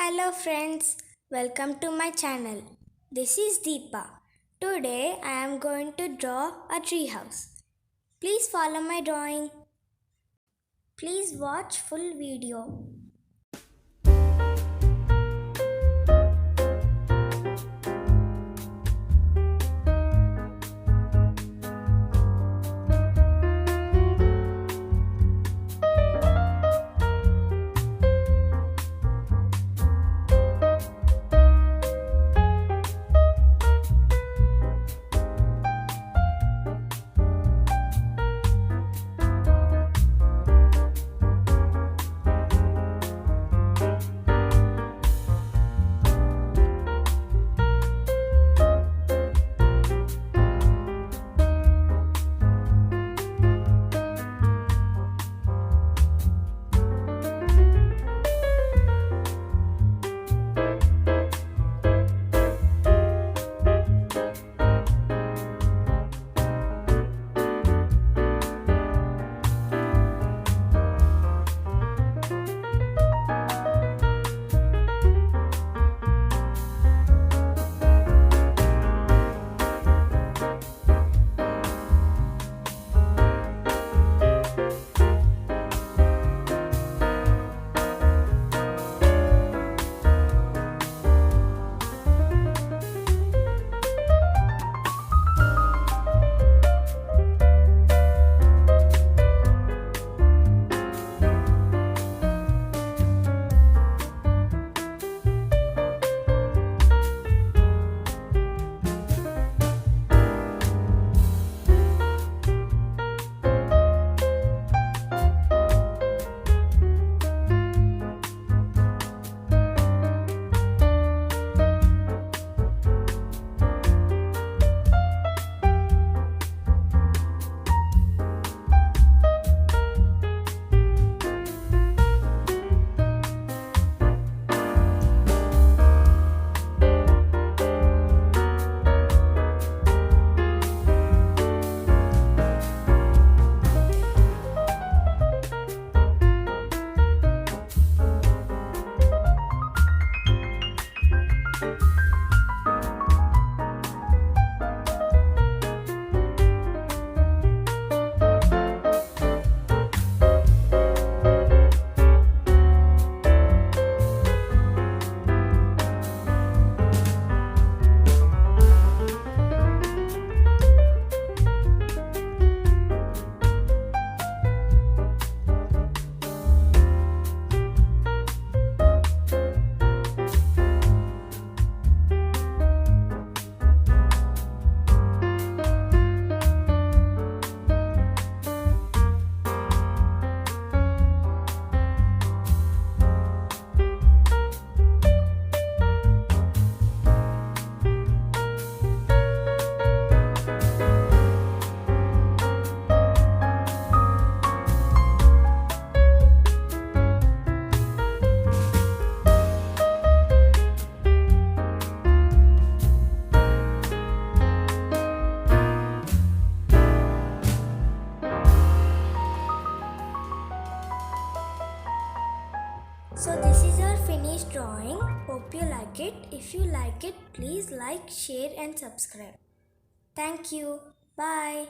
Hello friends, welcome to my channel. This is Deepa. Today I am going to draw a tree house. Please follow my drawing. Please watch full video. So this is our finished drawing. Hope you like it. If you like it, please like, share and subscribe. Thank you. Bye.